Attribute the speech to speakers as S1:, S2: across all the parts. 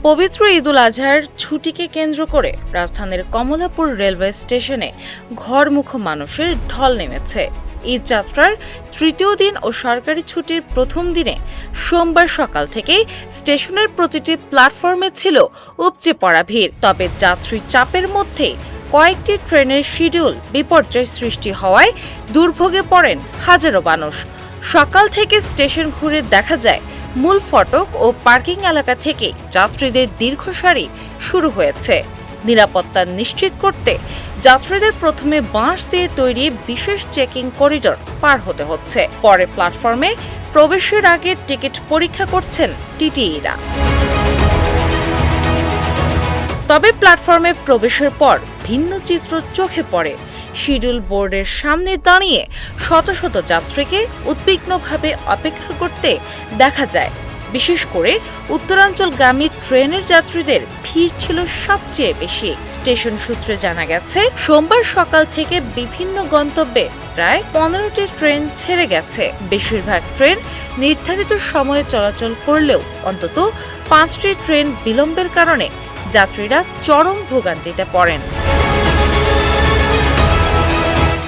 S1: পবিত্র ঈদুল আজহার ছুটিকে কেন্দ্র করে রাজধানীর কমলাপুর রেলওয়ে স্টেশনে ঘরমুখো মানুষের ঢল নেমেছে। ঈদ যাত্রার তৃতীয় দিন ও সরকারি ছুটির প্রথম দিনে সোমবার সকাল থেকেই স্টেশনের প্রতিটি প্ল্যাটফর্মে ছিল উপচে পড়া ভিড়। তবে যাত্রী চাপের মধ্যে কয়েকটি ট্রেনের শিডিউল বিপর্যয় সৃষ্টি হওয়ায় দুর্ভোগে পড়েন হাজারো মানুষ। সকাল থেকে স্টেশন ঘুরে দেখা যায় মূল ফটক ও পার্কিং এলাকা থেকে যাত্রীদের দীর্ঘ সারি শুরু হয়েছে। নিরাপত্তা নিশ্চিত করতে যাত্রীদের প্রথমে বাঁশ দিয়ে তৈরি বিশেষ চেকিং করিডর পার হতে হচ্ছে। পরে প্ল্যাটফর্মে প্রবেশের আগে টিকিট পরীক্ষা করছেন টিটিইরা। তবে প্ল্যাটফর্মে প্রবেশের পর ভিন্ন চিত্র চোখে পড়ে। শিডিউল বোর্ডের সামনে দাঁড়িয়ে শত শত যাত্রীকে উদ্বিগ্নভাবে অপেক্ষা করতে দেখা যায়। বিশেষ করে উত্তরাঞ্চলগামী ট্রেনের যাত্রীদের ভিড় ছিল সবচেয়ে বেশি। স্টেশন সূত্রে জানা গেছে, সোমবার সকাল থেকে বিভিন্ন গন্তব্যে প্রায় 15টি ট্রেন ছেড়ে গেছে। বেশিরভাগ ট্রেন নির্ধারিত সময়ে চলাচল করলেও অন্তত 5টি ট্রেন বিলম্বের কারণে যাত্রীরা চরম ভোগান্তিতে পড়েন।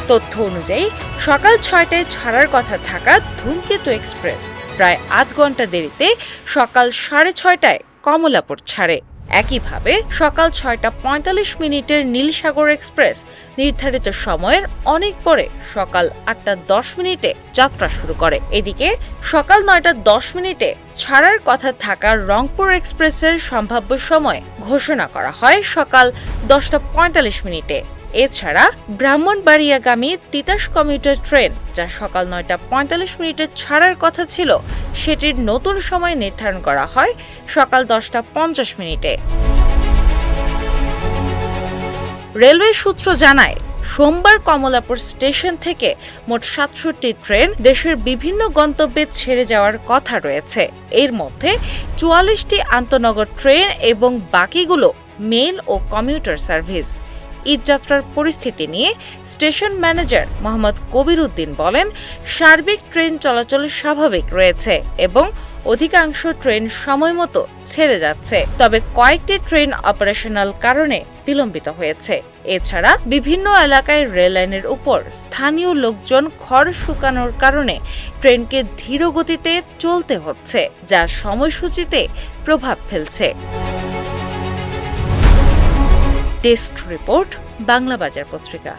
S1: তথ্য অনুযায়ী সকাল 6টায় ছাড়ার কথা থাকা ধূমকেতু এক্সপ্রেস প্রায় আধ ঘন্টা দেরিতে সকাল 6:30টায় কমলাপুর ছাড়ে। একইভাবে সকাল 6:45 নীলসাগর এক্সপ্রেস নির্ধারিত সময়ের অনেক পরে সকাল 8:10 যাত্রা শুরু করে। এদিকে সকাল 9:10 ছাড়ার কথা থাকা রংপুর এক্সপ্রেসের সম্ভাব্য সময় ঘোষণা করা হয় সকাল 10:45। এছাড়া ব্রাহ্মণবাড়িয়াগামী তিতাস কমিউটার ট্রেন, যা সকাল 9:45 ছাড়ার কথা ছিল, সেটির নতুন সময় নির্ধারণ করা হয় সকাল 10:50। রেলওয়ে সূত্র জানায়, সোমবার কমলাপুর স্টেশন থেকে মোট 67টি ট্রেন দেশের বিভিন্ন গন্তব্যে ছেড়ে যাওয়ার কথা রয়েছে। এর মধ্যে 44টি আন্তনগর ট্রেন এবং বাকিগুলো মেল ও কমিউটার সার্ভিস। ঈদযাত্রার পরিস্থিতি নিয়ে স্টেশন ম্যানেজার মোহাম্মদ কবির উদ্দিন বলেন, সার্বিক ট্রেন চলাচল স্বাভাবিক রয়েছে এবং অধিকাংশ ট্রেন সময়মতো ছেড়ে যাচ্ছে। তবে কয়েকটি ট্রেন অপারেশনাল কারণে বিলম্বিত হয়েছে। এছাড়া বিভিন্ন এলাকায় রেল লাইনের উপর স্থানীয় লোকজন খড় শুকানোর কারণে ট্রেনকে ধীর গতিতে চলতে হচ্ছে, যা সময়সূচিতে প্রভাব ফেলছে। ডেস্ক রিপোর্ট, বাংলা বাজার পত্রিকা।